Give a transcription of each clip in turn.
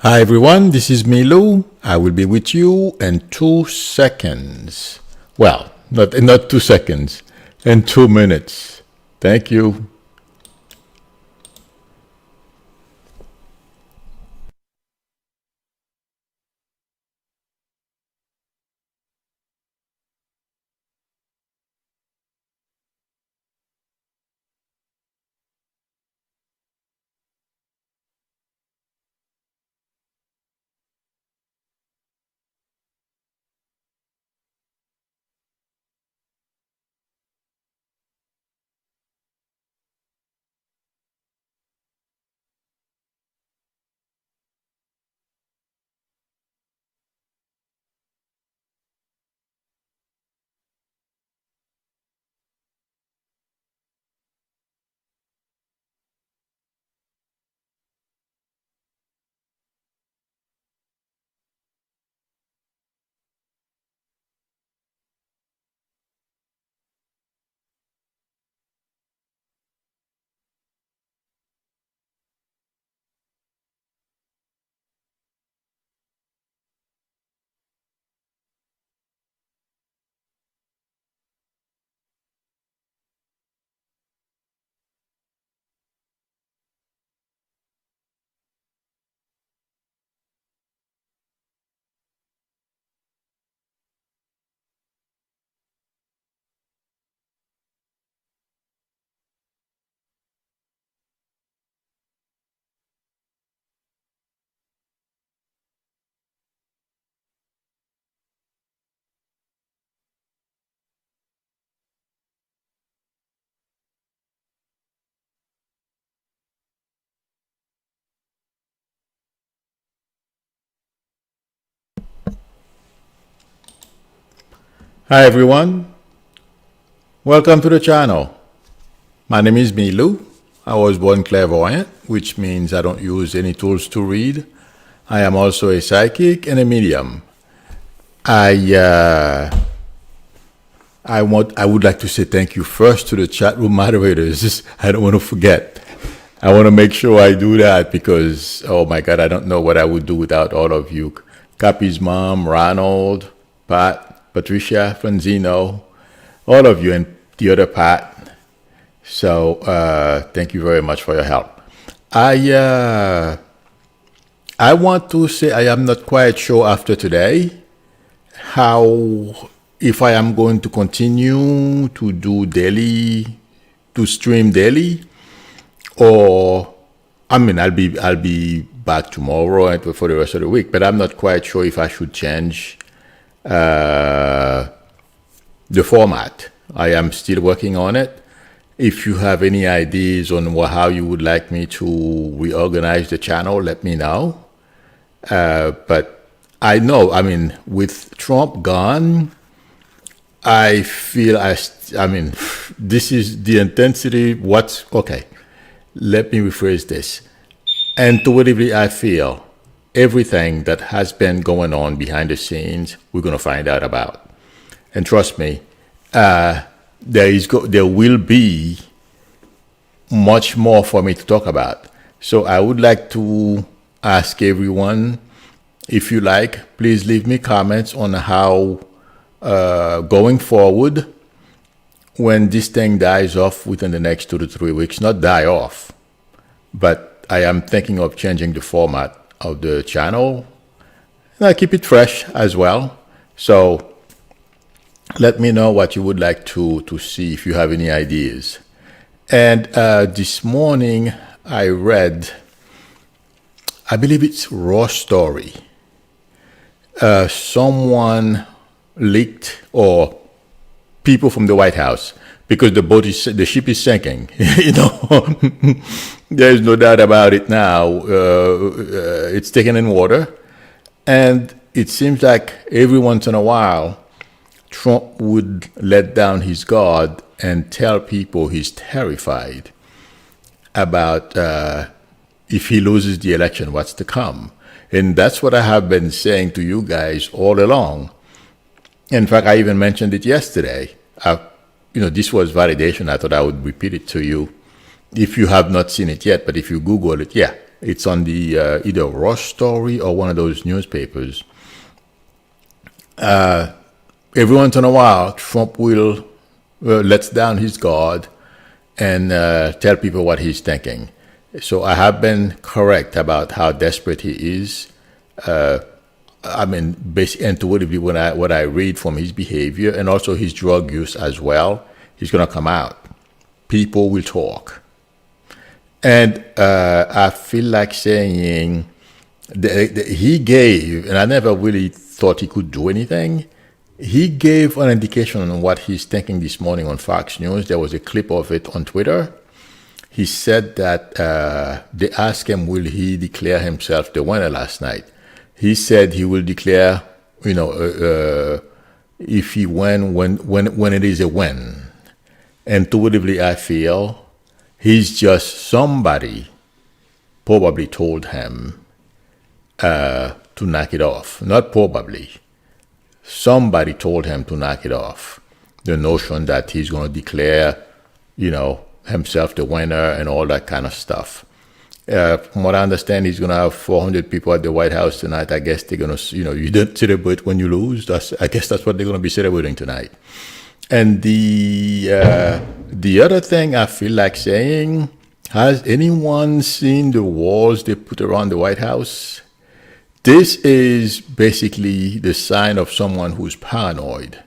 Hi everyone, this is Milu. I will be with you in 2 seconds. Well, not 2 seconds, in 2 minutes. Thank you. Hi everyone, welcome to the channel. My name is Milu. I was born clairvoyant, which means I don't use any tools to read. I am also a psychic and a medium. I would like to say thank you first to the chat room moderators. I don't want to forget. I want to make sure I do that because, oh my God, I don't know what I would do without all of you. Cappy's mom, Ronald, Pat, Patricia, Franzino, all of you, and the other Pat. So thank you very much for your help. I want to say I am not quite sure after today if I am going to continue to do daily, to stream daily, or I'll be back tomorrow and for the rest of the week. But I'm not quite sure if I should change the format. I am still working on it. If you have any ideas on how you would like me to reorganize the channel, let me know. But I know, with Trump gone, I feel, this is the intensity, okay, let me rephrase this. Intuitively, I feel everything that has been going on behind the scenes, we're going to find out about. And trust me, there will be much more for me to talk about. So I would like to ask everyone, if you like, please leave me comments on how going forward, when this thing dies off within the next 2 to 3 weeks, not die off, but I am thinking of changing the format of the channel, and I keep it fresh as well. So let me know what you would like to see, if you have any ideas. And this morning I read, I believe it's Raw Story. Someone leaked, or people from the White House, because the ship is sinking. There's no doubt about it now. It's taken in water, and it seems like every once in a while, Trump would let down his guard and tell people he's terrified about if he loses the election, what's to come. And that's what I have been saying to you guys all along. In fact, I even mentioned it yesterday. This was validation. I thought I would repeat it to you if you have not seen it yet. But if you Google it, yeah, It's on the either Rush Story or one of those newspapers. Every once in a while, Trump will lets down his guard and tell people what he's thinking. So I have been correct about how desperate he is. Basically, intuitively, what I read from his behavior and also his drug use as well, he's going to come out. People will talk. And I feel like saying he gave, and I never really thought he could do anything. He gave an indication on what he's thinking this morning on Fox News. There was a clip of it on Twitter. He said that they asked him, will he declare himself the winner last night? He said he will declare, if he win, when it is a win. Intuitively, I feel he's just somebody probably told him to knock it off. Not probably. Somebody told him to knock it off. The notion that he's going to declare, himself the winner and all that kind of stuff. From what I understand, he's going to have 400 people at the White House tonight. I guess they're going to, you don't celebrate when you lose. I guess that's what they're going to be celebrating tonight. And the other thing I feel like saying, has anyone seen the walls they put around the White House? This is basically the sign of someone who's paranoid.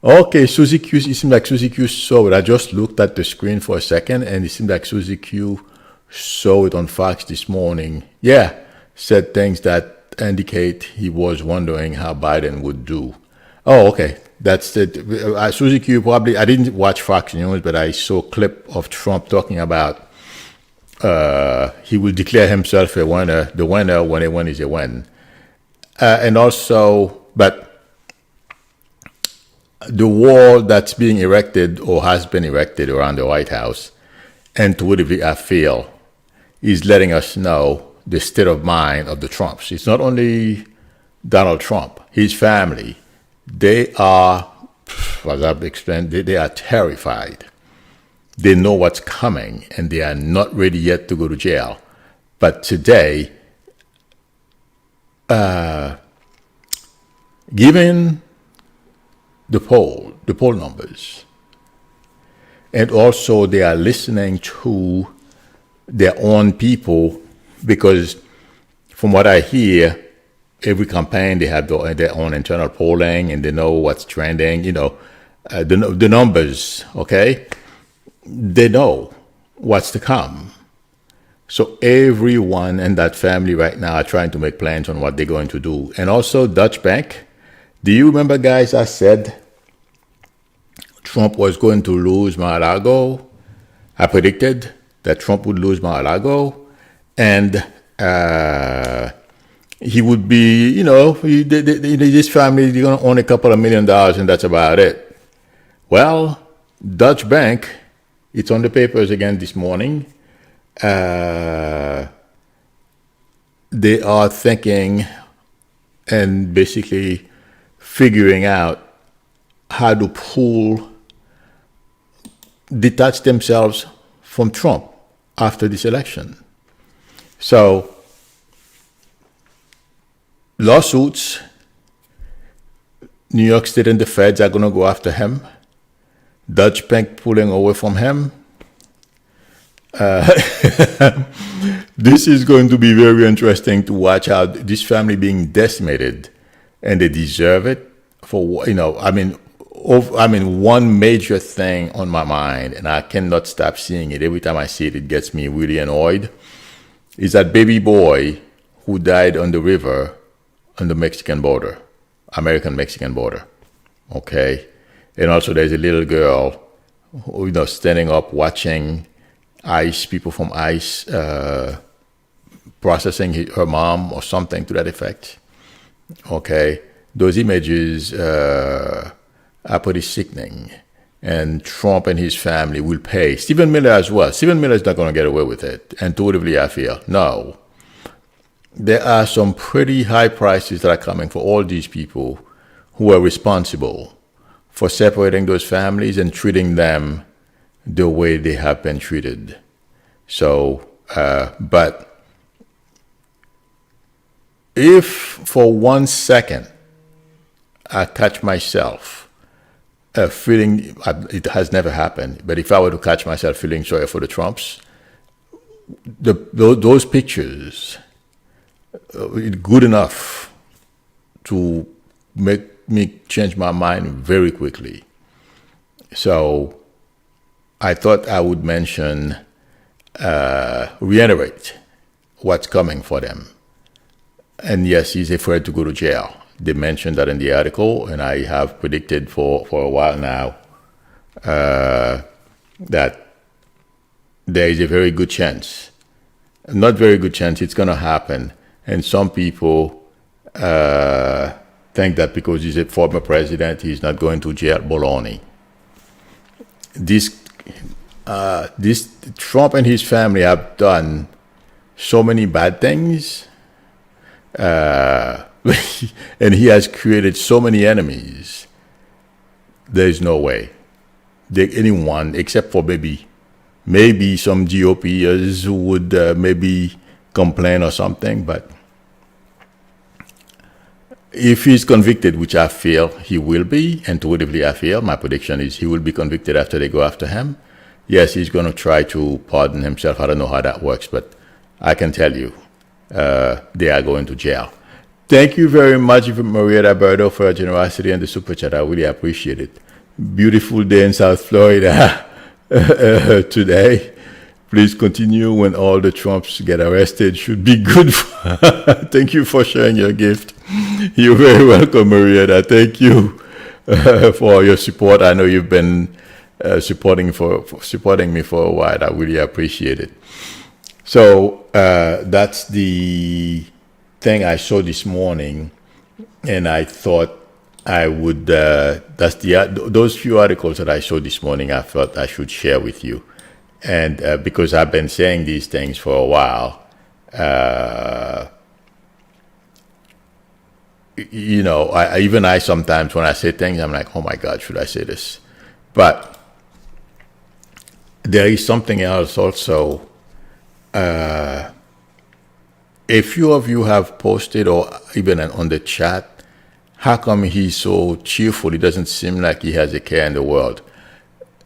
Okay, Susie Q, it seemed like Susie Q saw it. I just looked at the screen for a second, and it seemed like Susie Q saw it on Fox this morning. Yeah, said things that indicate he was wondering how Biden would do. Oh, okay. That's it. Susie Q probably, I didn't watch Fox News, but I saw a clip of Trump talking about he will declare himself the winner when a win is a win. And also, but the wall that's being erected or has been erected around the White House, intuitively, I feel, is letting us know the state of mind of the Trumps. It's not only Donald Trump, his family. They are, as I've explained, they are terrified. They know what's coming, and they are not ready yet to go to jail. But today, given the poll numbers, and also they are listening to their own people, because from what I hear, every campaign they have their own internal polling, and they know what's trending. The numbers, okay? They know what's to come. So everyone in that family right now are trying to make plans on what they're going to do. And also Dutch Bank. Do you remember, guys, I said Trump was going to lose Mar-a-Lago? I predicted that Trump would lose Mar-a-Lago, and he would be, this family, they're going to own a couple of $1 million, and that's about it. Well, Dutch Bank, it's on the papers again this morning. They are thinking and basically figuring out how to detach themselves from Trump after this election. So, lawsuits, New York State and the feds are going to go after him. Dutch Bank pulling away from him. This is going to be very interesting to watch how this family being decimated, and they deserve it. One major thing on my mind, and I cannot stop seeing it. Every time I see it, it gets me really annoyed, is that baby boy who died on the river on the Mexican border, American-Mexican border, okay? And also there's a little girl, standing up watching ICE, people from ICE processing her mom or something to that effect, okay? Those images are pretty sickening. And Trump and his family will pay. Stephen Miller as well. Stephen Miller is not going to get away with it. Intuitively, I feel. No. There are some pretty high prices that are coming for all these people who are responsible for separating those families and treating them the way they have been treated. So But if for 1 second I catch myself feeling, it has never happened, but if I were to catch myself feeling sorry for the Trumps, those pictures good enough to make me change my mind very quickly. So I thought I would mention, reiterate what's coming for them. And yes, he's afraid to go to jail. They mentioned that in the article, and I have predicted for a while now that there is a very good chance, not very good chance, it's going to happen. And some people think that because he's a former president, he's not going to jail. Baloney. This Trump and his family have done so many bad things, and he has created so many enemies. There is no way anyone, except for maybe some GOPers who would maybe complain or something, but if he's convicted, which I feel he will be, intuitively I feel, my prediction is he will be convicted after they go after him. Yes, he's going to try to pardon himself. I don't know how that works, but I can tell you they are going to jail. Thank you very much, Maria Alberto, for your generosity and the super chat. I really appreciate it. Beautiful day in South Florida today. Please continue when all the Trumps get arrested. Should be good. Thank you for sharing your gift. You're very welcome, Marietta. Thank you for your support. I know you've been supporting me for a while. I really appreciate it. So that's the thing I saw this morning, and I thought I would. Those few articles that I saw this morning. I thought I should share with you. And because I've been saying these things for a while, I sometimes when I say things, I'm like, oh my God, should I say this? But there is something else also. A few of you have posted, or even on the chat, how come he's so cheerful? It doesn't seem like he has a care in the world.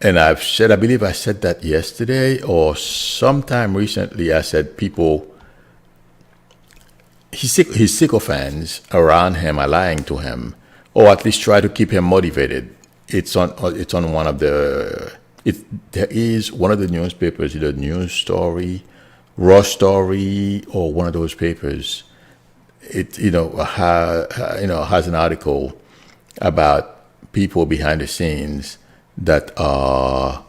And I believe I said that yesterday or sometime recently. I said his sycophants around him are lying to him, or at least try to keep him motivated. It's on one of there is one of the newspapers, either News Story, Raw Story, or one of those papers. It has an article about people behind the scenes that are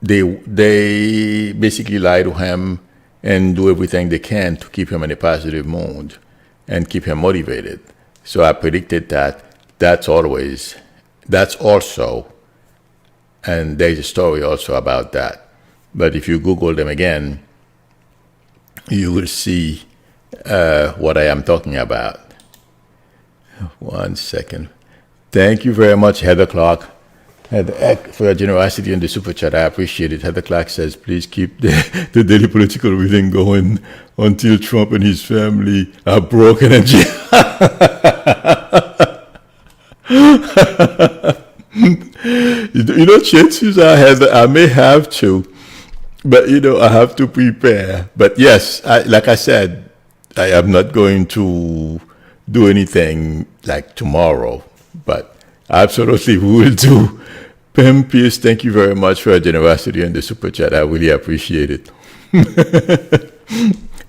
they basically lie to him and do everything they can to keep him in a positive mood and keep him motivated. So I predicted that's also, and there's a story also about that. But if you Google them again, you will see what I am talking about. 1 second. Thank you very much, Heather Clark, for your generosity in the super chat. I appreciate it. Heather Clark says, please keep the daily political reading going until Trump and his family are broken and chances are, Heather, I may have to, but I have to prepare. But yes, like I said, I am not going to do anything like tomorrow, but absolutely we will do. PM EST, thank you very much for your generosity and the super chat. I really appreciate it.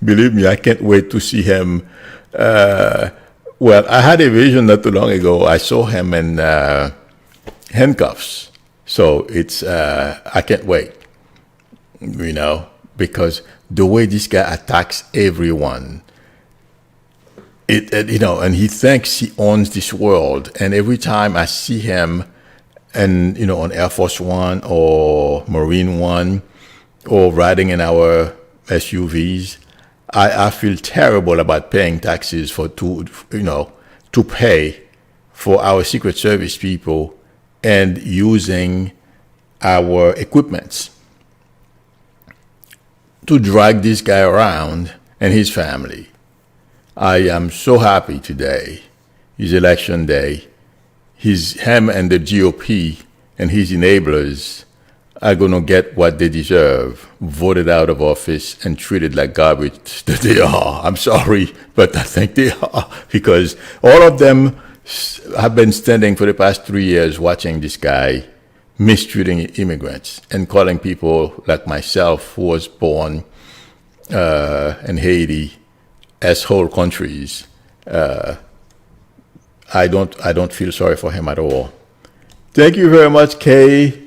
Believe me, I can't wait to see him. Well, I had a vision not too long ago. I saw him in handcuffs. So it's, I can't wait, because the way this guy attacks everyone, and he thinks he owns this world. And every time I see him, and on Air Force One or Marine One, or riding in our SUVs, I feel terrible about paying taxes to pay for our Secret Service people and using our equipments. to drag this guy around and his family. I am so happy today. His election day. Him and the GOP and his enablers are going to get what they deserve, voted out of office and treated like garbage that they are. I'm sorry, but I think they are, because all of them have been standing for the past 3 years watching this guy mistreating immigrants and calling people like myself, who was born in Haiti, asshole countries. I don't feel sorry for him at all. Thank you very much, Kay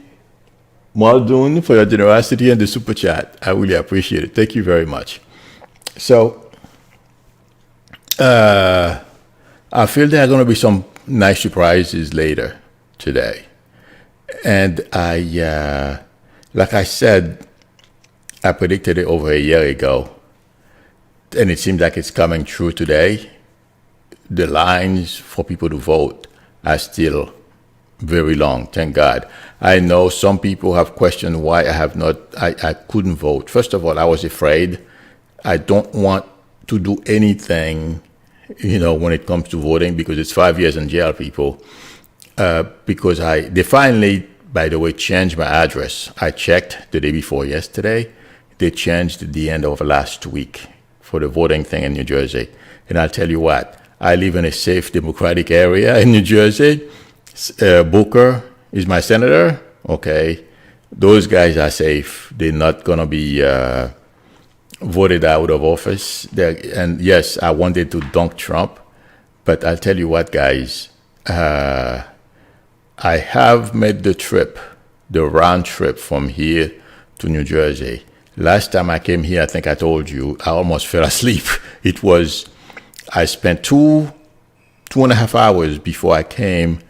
Muldoon, for your generosity and the super chat. I really appreciate it. Thank you very much. So, I feel there are going to be some nice surprises later today. And like I said, I predicted it over a year ago, and it seems like it's coming true today. The lines for people to vote are still very long, thank God. I know some people have questioned why I couldn't vote. First of all, I was afraid. I don't want to do anything, when it comes to voting, because it's 5 years in jail, people. Because they finally, by the way, changed my address. I checked the day before yesterday. They changed at the end of last week for the voting thing in New Jersey. And I'll tell you what, I live in a safe Democratic area in New Jersey. Booker is my senator. Okay. Those guys are safe. They're not going to be voted out of office. And yes, I wanted to dunk Trump. But I'll tell you what, guys. I have made the round trip from here to New Jersey. Last time I came here, I think I told you, I almost fell asleep. I spent 2.5 hours before I came,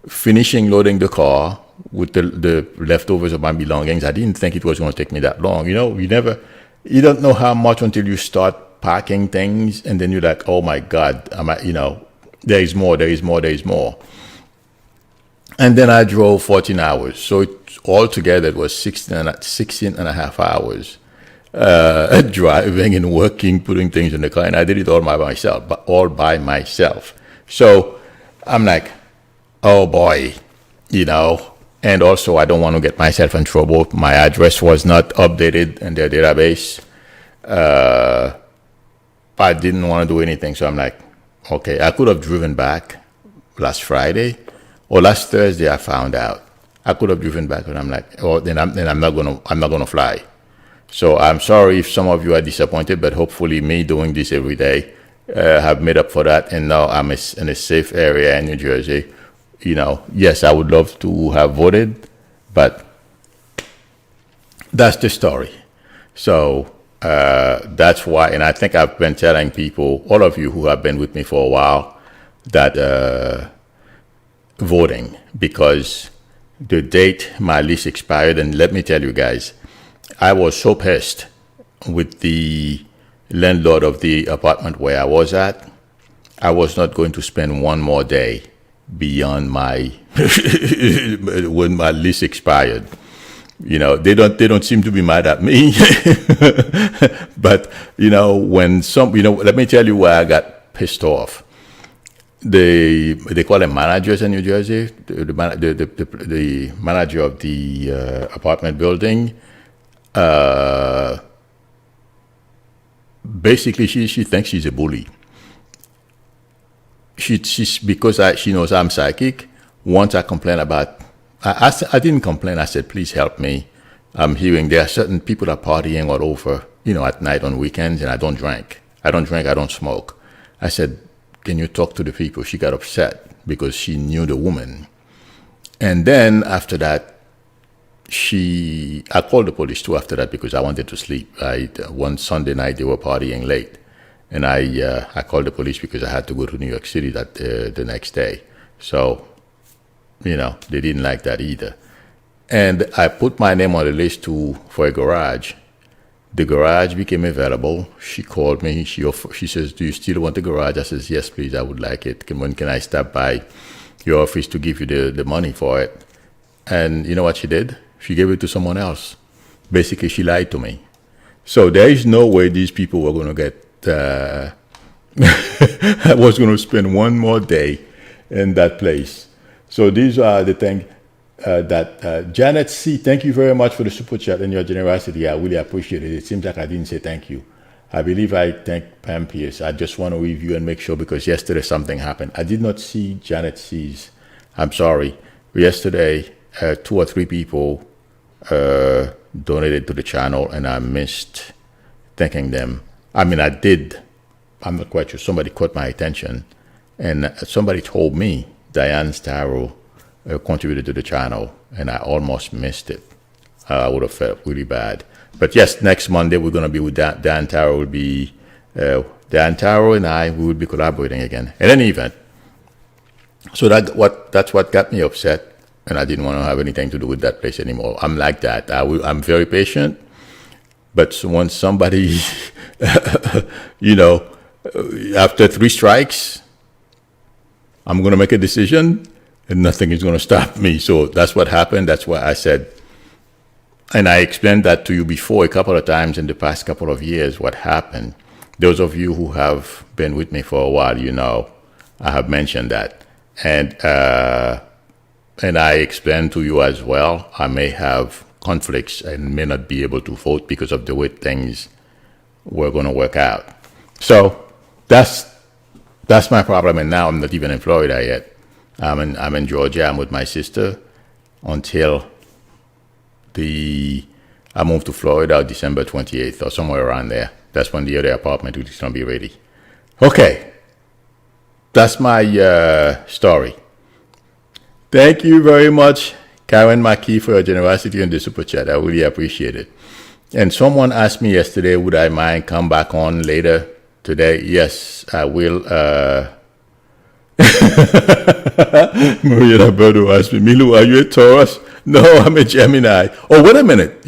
finishing loading the car with the leftovers of my belongings. I didn't think it was going to take me that long. You don't know how much until you start packing things, and then you're like, oh my God, there is more. And then I drove 14 hours. So altogether, it was 16 and a half hours driving and working, putting things in the car. And I did it all by myself. So I'm like, oh boy, And also, I don't want to get myself in trouble. My address was not updated in their database. I didn't want to do anything. So I'm like, okay, I could have driven back last Friday. Or last Thursday, I found out I could have driven back, and I'm like, oh, then I'm not gonna fly. So I'm sorry if some of you are disappointed, but hopefully, me doing this every day have made up for that, and now I'm in a safe area in New Jersey. Yes, I would love to have voted, but that's the story. So that's why, and I think I've been telling people, all of you who have been with me for a while, that. Voting, because the date my lease expired, and let me tell you guys, I was so pissed with the landlord of the apartment where I was at. I was not going to spend one more day beyond my when my lease expired. They don't seem to be mad at me, but let me tell you where I got pissed off. They call them managers in New Jersey. The manager of the apartment building. Basically, she thinks she's a bully. She's because she knows I'm psychic. Once I complain about, I didn't complain. I said, please help me. I'm hearing there are certain people that are partying all over, at night on weekends, and I don't drink. I don't smoke. I said, can you talk to the people? She got upset because she knew the woman. And then after that, I called the police too after that because I wanted to sleep. One Sunday night, they were partying late. And I called the police because I had to go to New York City the next day. So, they didn't like that either. And I put my name on the list for a garage. The garage became available. She called me. She says, do you still want the garage? I says, yes, please, I would like it. When can I stop by your office to give you the money for it? And you know what she did? She gave it to someone else. Basically, she lied to me. So there is no way these people were going to get. I was going to spend one more day in that place. So these are the things that Janet C. Thank you very much for the super chat and your generosity. I really appreciate it. It seems like I didn't say thank you. I believe I thank Pam Pierce. I just want to review and make sure because yesterday something happened. I did not see Janet C's. I'm sorry. Yesterday, 2 or 3 people donated to the channel, and I missed thanking them. I mean, I did. I'm not quite sure. Somebody caught my attention, and somebody told me Diane Starrow contributed to the channel, and I almost missed it. I would have felt really bad. But yes, next Monday we're going to be with Dan Taro. Will be Dan Taro and I. We will be collaborating again. In any event, so that's what got me upset, and I didn't want to have anything to do with that place anymore. I'm like that. I'm very patient, but once somebody, after 3 strikes, I'm going to make a decision, and nothing is going to stop me. So that's what happened. That's why I said. And I explained that to you before a couple of times in the past couple of years, what happened. Those of you who have been with me for a while, I have mentioned that. And I explained to you as well, I may have conflicts and may not be able to vote because of the way things were going to work out. So that's my problem. And now I'm not even in Florida yet. I'm in Georgia. I'm with my sister until I moved to Florida December 28th or somewhere around there. That's when the other apartment is going to be ready. Okay. That's my story. Thank you very much, Karen Mckee, for your generosity in the super chat. I really appreciate it. And someone asked me yesterday, would I mind come back on later today? Yes, I will. Maria Roberto asked me, Milu, are you a Taurus? No, I'm a Gemini. Oh, wait a minute.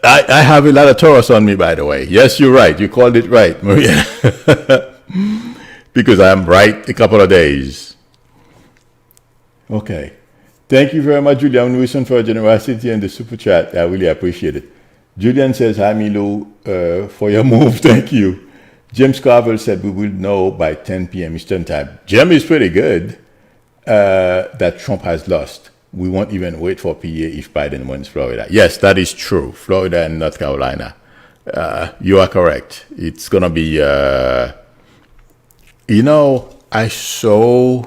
I have a lot of Taurus on me, by the way. Yes, you're right. You called it right, Maria. Because I'm right a couple of days. Okay. Thank you very much, Julian Wilson, for your generosity and the super chat. I really appreciate it. Julian says, hi, Milu, for your move. Thank you. James Carville said, we will know by 10 p.m. Eastern time. Jim is pretty good. That Trump has lost. We won't even wait for PA if Biden wins Florida. Yes, that is true. Florida and North Carolina. You are correct. It's going to be, I saw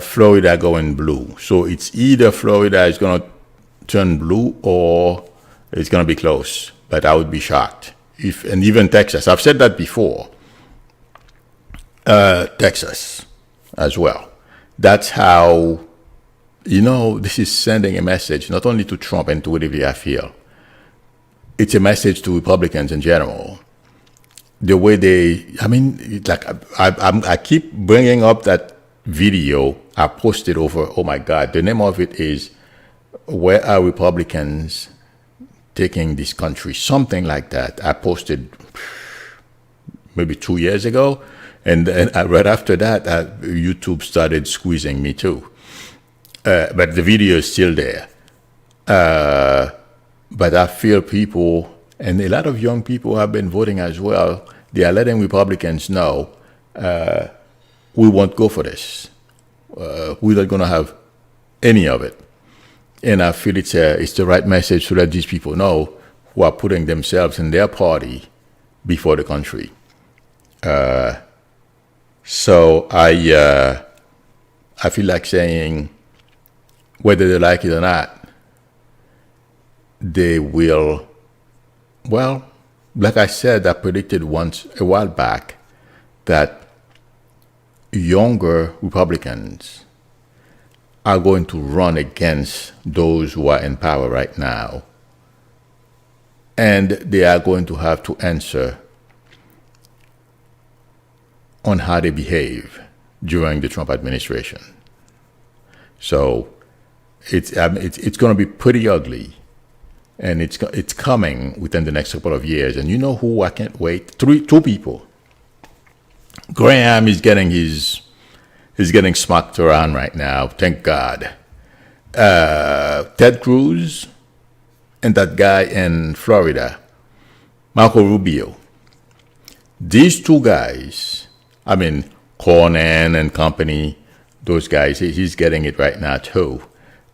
Florida going blue. So it's either Florida is going to turn blue or it's going to be close. But I would be shocked. And even Texas. I've said that before. Texas as well. That's how, this is sending a message, not only to Trump and to whatever I feel. It's a message to Republicans in general. The way I keep bringing up that video I posted over, oh my God, the name of it is, Where Are Republicans Taking This Country? Something like that. I posted maybe 2 years ago. And right after that, YouTube started squeezing me too. But the video is still there. But I feel people, and a lot of young people have been voting as well, they are letting Republicans know, we won't go for this. We're not going to have any of it. And I feel it's the right message to let these people know who are putting themselves and their party before the country. So I feel like saying, whether they like it or not, they will. Well, like I said, I predicted once a while back that younger Republicans are going to run against those who are in power right now, and they are going to have to answer on how they behave during the Trump administration. So it's going to be pretty ugly, and it's coming within the next couple of years. And you know who I can't wait? Two people. Graham is getting smacked around right now. Thank God. Ted Cruz and that guy in Florida, Marco Rubio. These two guys, I mean, Cornyn and company, those guys, he's getting it right now too.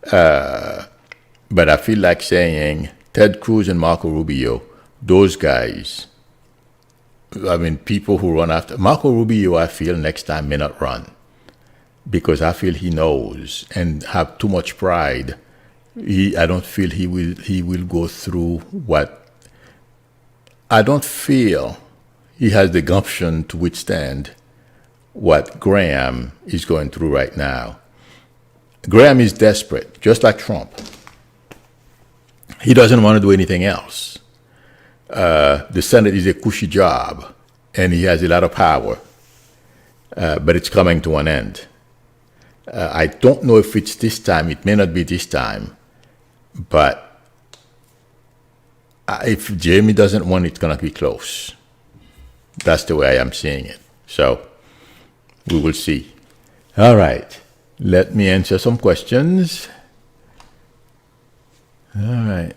But I feel like saying Ted Cruz and Marco Rubio, those guys, I mean, people who run after Marco Rubio, I feel next time may not run because I feel he knows and have too much pride. I don't feel he will go through what. I don't feel he has the gumption to withstand what Graham is going through right now. Graham is desperate, just like Trump. He doesn't want to do anything else. The Senate is a cushy job, and he has a lot of power, but it's coming to an end. I don't know if it's this time. It may not be this time, but if Jamie doesn't win, it's going to be close. That's the way I am seeing it. So we will see. All right. Let me answer some questions. All right.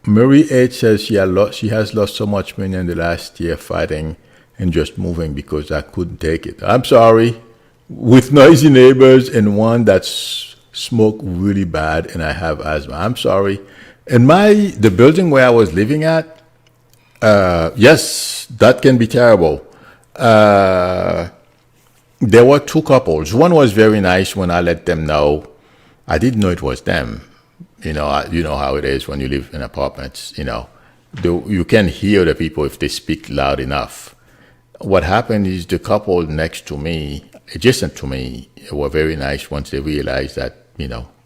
Marie H says she has lost so much money in the last year fighting and just moving because I couldn't take it. I'm sorry. With noisy neighbors and one that's smoke really bad and I have asthma. I'm sorry. And the building where I was living at, yes, that can be terrible. There were two couples. One was very nice when I let them know. I didn't know it was them. You know how it is when you live in apartments. You can hear the people if they speak loud enough. What happened is the couple next to me, adjacent to me, were very nice once they realized that,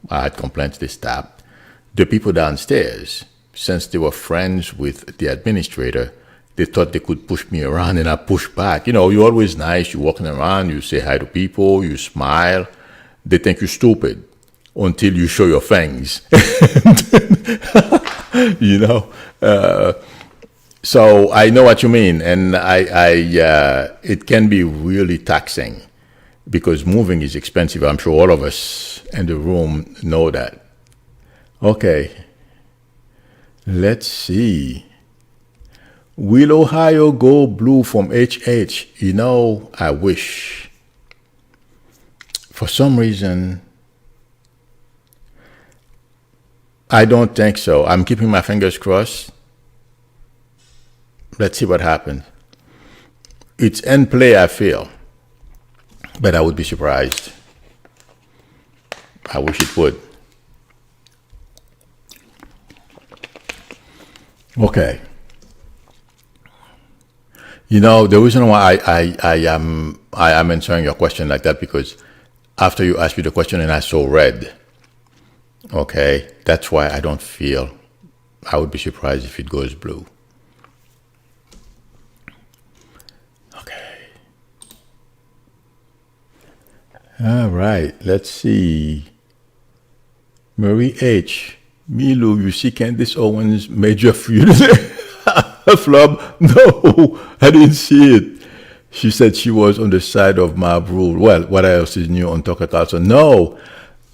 I had complaints, they stopped. The people downstairs, since they were friends with the administrator, they thought they could push me around and I pushed back. You're always nice, you're walking around, you say hi to people, you smile. They think you're stupid until you show your fangs. So I know what you mean, and it can be really taxing because moving is expensive. I'm sure all of us in the room know that. Okay, let's see. Will Ohio go blue from HH? I wish. For some reason, I don't think so. I'm keeping my fingers crossed. Let's see what happens. It's in play, I feel. But I would be surprised. I wish it would. Okay. The reason why I am answering your question like that because after you asked me the question and I saw red, okay, that's why I don't feel. I would be surprised if it goes blue. All right, let's see. Marie H. Milu, you see Candace Owens' major feud flop? No, I didn't see it. She said she was on the side of Mob Rule. Well, what else is new on Tucker Carlson? No.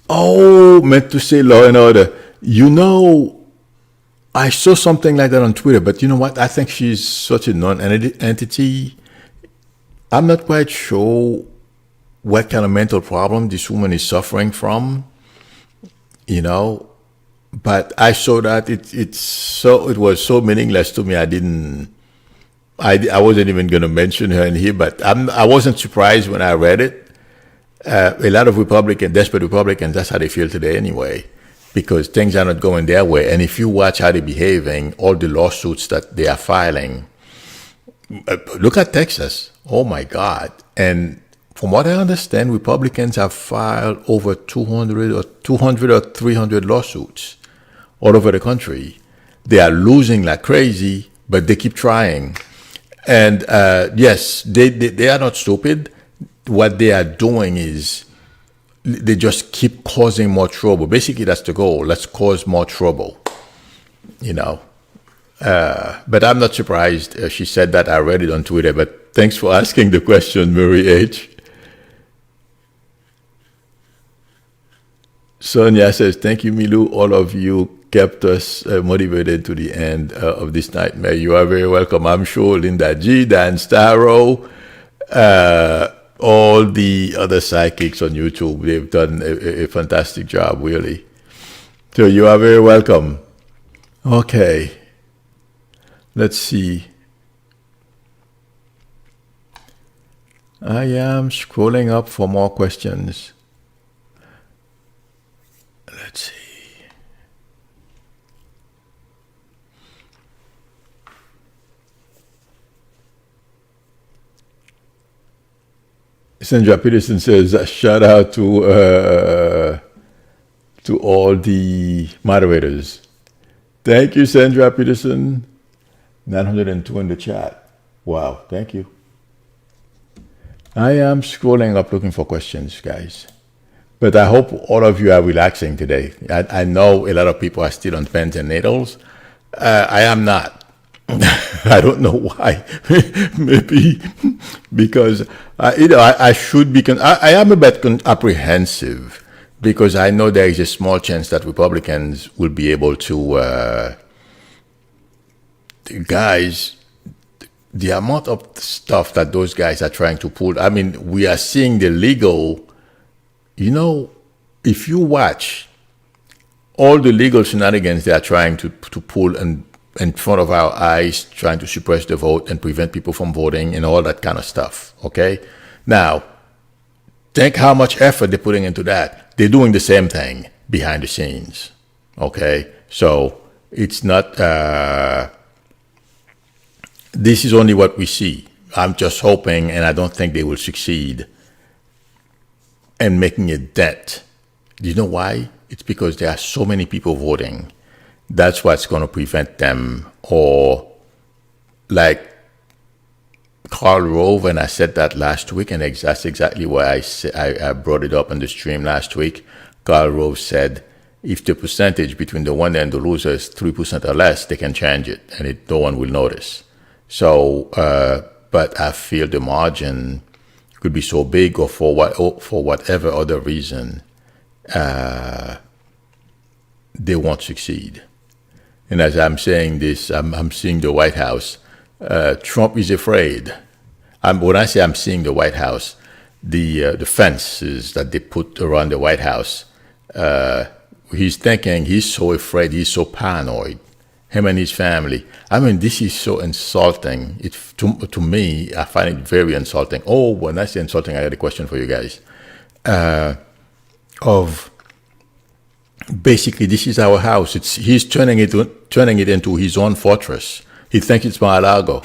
Oh, meant to say law and order. I saw something like that on Twitter, but you know what? I think she's such a non-entity. I'm not quite sure what kind of mental problem this woman is suffering from, but I saw that it was so meaningless to me. I wasn't even going to mention her in here, but I wasn't surprised when I read it. A lot of desperate Republicans, that's how they feel today anyway, because things are not going their way. And if you watch how they're behaving, all the lawsuits that they are filing, look at Texas. Oh my God. And from what I understand, Republicans have filed over 200 or 300 lawsuits all over the country. They are losing like crazy, but they keep trying. And yes, they are not stupid. What they are doing is they just keep causing more trouble. Basically, that's the goal. Let's cause more trouble, But I'm not surprised she said that. I read it on Twitter. But thanks for asking the question, Marie H. Sonia says, thank you, Milu. All of you kept us motivated to the end of this nightmare. You are very welcome. I'm sure Linda G, Dan Starrow, all the other psychics on YouTube, they've done a fantastic job, really. So you are very welcome. Okay. Let's see. I am scrolling up for more questions. Let's see. Sandra Peterson says, shout out to all the moderators. Thank you, Sandra Peterson. 902 in the chat. Wow, thank you. I am scrolling up looking for questions, guys. But I hope all of you are relaxing today. I know a lot of people are still on pens and needles. I am not. I don't know why. Maybe because I should be. I am a bit apprehensive because I know there is a small chance that Republicans will be able to. Guys, the amount of stuff that those guys are trying to pull. I mean, we are seeing the legal. You know, if you watch all the legal shenanigans they are trying to pull in front of our eyes, trying to suppress the vote and prevent people from voting and all that kind of stuff, okay? Now, think how much effort they're putting into that. They're doing the same thing behind the scenes, okay? So it's not, this is only what we see. I'm just hoping, and I don't think they will succeed and making a dent. Do you know why? It's because there are so many people voting. That's what's going to prevent them. Or like Karl Rove, and I said that last week, and that's exactly why I brought it up on the stream last week. Karl Rove said, if the percentage between the winner and the loser is 3% or less, they can change it, and no one will notice. So, but I feel the margin could be so big, or for whatever other reason, they won't succeed. And as I'm saying this, I'm seeing the White House. Trump is afraid. When I say I'm seeing the White House, the fences that they put around the White House, he's thinking he's so afraid, he's so paranoid. Him and his family. I mean, this is so insulting. To me, I find it very insulting. Oh, when I say insulting, I got a question for you guys. Of basically, this is our house. He's turning it into his own fortress. He thinks it's Mar-a-Lago.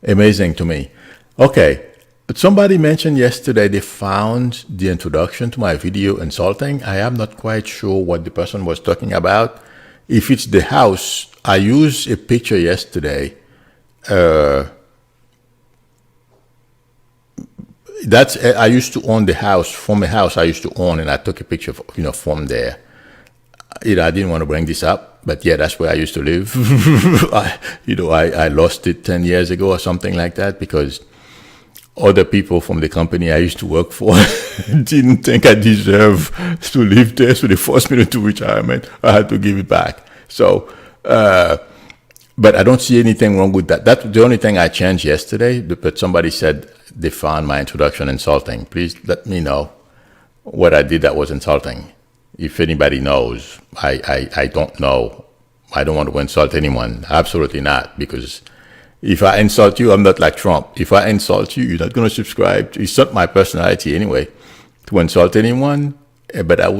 Amazing to me. Okay, but somebody mentioned yesterday they found the introduction to my video insulting. I am not quite sure what the person was talking about. If it's the house, I used a picture yesterday. I used to own the house. From a house I used to own, and I took a picture from there. I didn't want to bring this up, but yeah, that's where I used to live. I lost it 10 years ago or something like that because other people from the company I used to work for didn't think I deserved to live there, so they forced me into retirement. I had to give it back. So, but I don't see anything wrong with that. That's the only thing I changed yesterday, but somebody said they found my introduction insulting. Please let me know what I did that was insulting. If anybody knows, I don't know. I don't want to insult anyone. Absolutely not, because if I insult you, I'm not like Trump. If I insult you, you're not going to subscribe. It's not my personality anyway to insult anyone, but that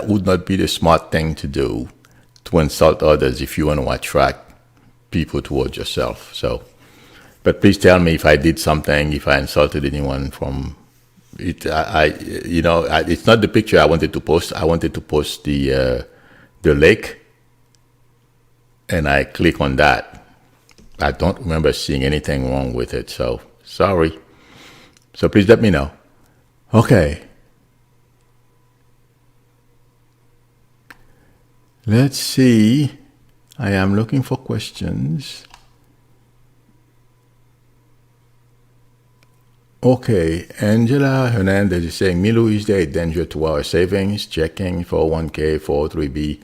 would not be the smart thing to do, to insult others if you want to attract people towards yourself. So, but please tell me if I did something, if I insulted anyone from it. It's not the picture I wanted to post. I wanted to post the lake, and I click on that. I don't remember seeing anything wrong with it, so sorry. So please let me know. Okay. Let's see. I am looking for questions. Okay, Angela Hernandez is saying, Milu, is there a danger to our savings, checking, 401k, 403b,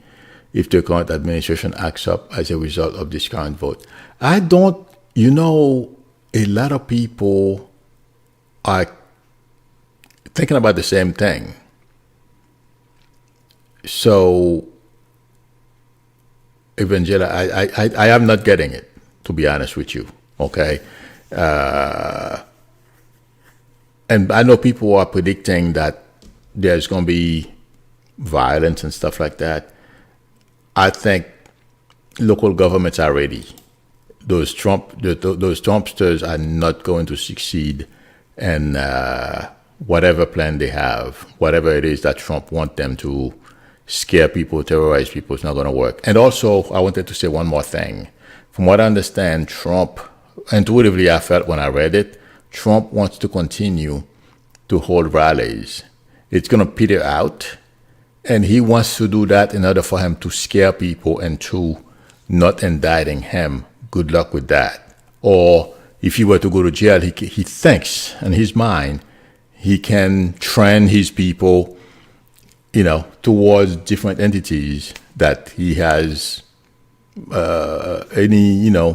if the current administration acts up as a result of this current vote? I don't, a lot of people are thinking about the same thing. So, Evangela, I am not getting it, to be honest with you, okay? And I know people are predicting that there's going to be violence and stuff like that. I think local governments are ready. Those Trumpsters are not going to succeed, and whatever plan they have, whatever it is that Trump wants them to scare people, terrorize people, it's not going to work. And also, I wanted to say one more thing. From what I understand, Trump, intuitively I felt when I read it, Trump wants to continue to hold rallies. It's going to peter out, and he wants to do that in order for him to scare people into not indicting him. Good luck with that. Or if he were to go to jail, he thinks in his mind he can train his people, towards different entities that he has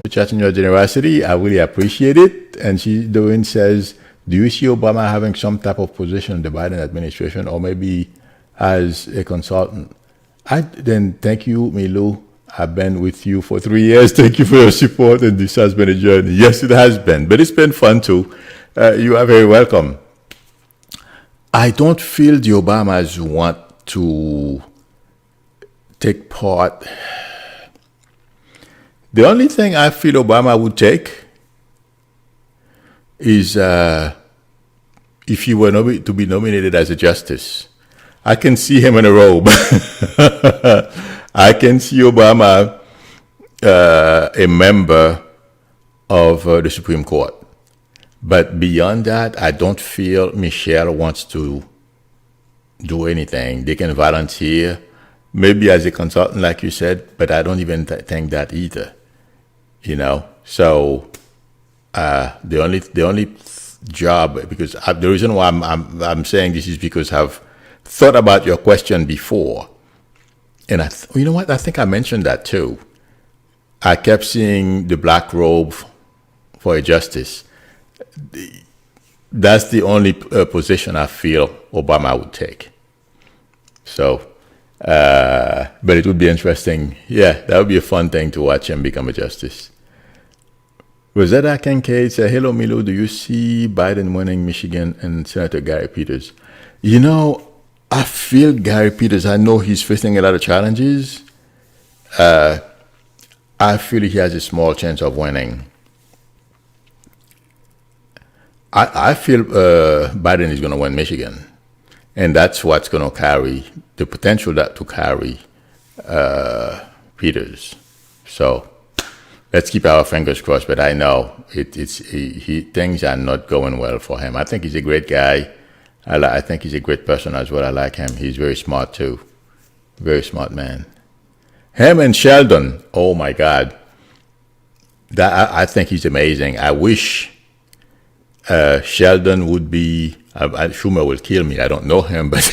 chatting your generosity. I really appreciate it. And Doreen says, do you see Obama having some type of position in the Biden administration, or maybe as a consultant? Then thank you, Milu. I've been with you for 3 years. Thank you for your support, and this has been a journey. Yes, it has been, but it's been fun too. You are very welcome. I don't feel the Obamas want to take part. The only thing I feel Obama would take is if he were to be nominated as a justice. I can see him in a robe. I can see Obama a member of the Supreme Court. But beyond that, I don't feel Michelle wants to do anything. They can volunteer, maybe as a consultant, like you said, but I don't even think that either. So the only job, because the reason why I'm saying this is because I've thought about your question before, and you know what? I think I mentioned that too. I kept seeing the black robe for a justice. That's the only position I feel Obama would take. So, but it would be interesting. Yeah, that would be a fun thing to watch him become a justice. Rosetta Kincaid said, hello, Milo, do you see Biden winning Michigan and Senator Gary Peters? I feel Gary Peters, I know he's facing a lot of challenges. I feel he has a small chance of winning. I feel Biden is going to win Michigan. And that's what's going to carry, the potential to carry Peters. So let's keep our fingers crossed, but I know things are not going well for him. I think he's a great guy. I think he's a great person as well. I like him. He's very smart too. Very smart man. Him and Sheldon, oh my God. I think he's amazing. I wish Sheldon would be, Schumer will kill me. I don't know him, but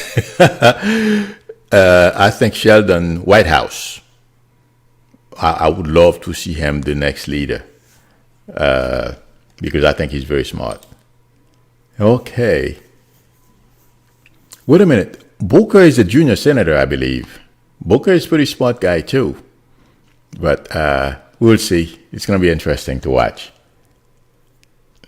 I think Sheldon, White House. I would love to see him the next leader because I think he's very smart. Okay. Wait a minute. Booker is a junior senator, I believe. Booker is a pretty smart guy too. But we'll see. It's going to be interesting to watch.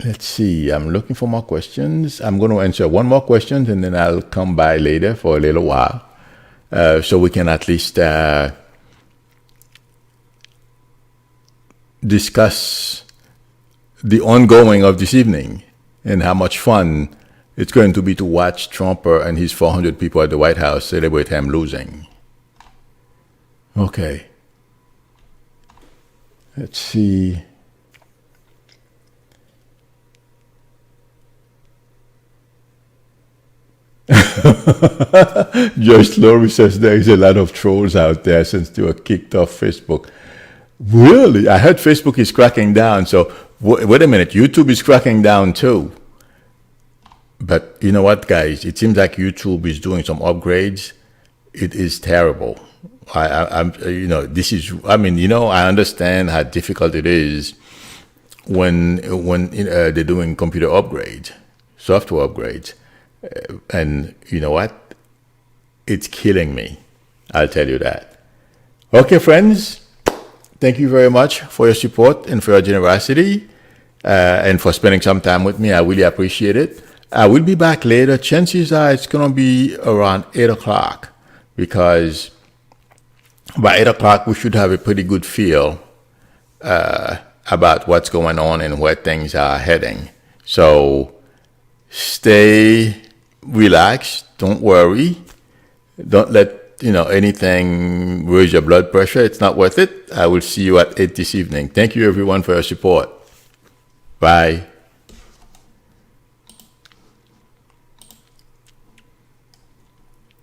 Let's see. I'm looking for more questions. I'm going to answer one more question and then I'll come by later for a little while so we can at least discuss the ongoing of this evening and how much fun it's going to be to watch Trump and his 400 people at the White House celebrate him losing. Okay. Let's see. Joyce Laurie says there is a lot of trolls out there since they were kicked off Facebook. Really? I heard Facebook is cracking down. So wait a minute. YouTube is cracking down too. But you know what, guys? It seems like YouTube is doing some upgrades. It is terrible. I'm, this is. I mean, I understand how difficult it is when they're doing computer upgrades, software upgrades, and you know what? It's killing me. I'll tell you that. Okay, friends. Thank you very much for your support and for your generosity, and for spending some time with me. I really appreciate it. I will be back later. Chances are it's going to be around 8 o'clock, because by 8 o'clock we should have a pretty good feel about what's going on and where things are heading. So stay relaxed. Don't worry. Don't let anything raise your blood pressure. It's not worth it. I will see you at 8 this evening. Thank you, everyone, for your support. Bye.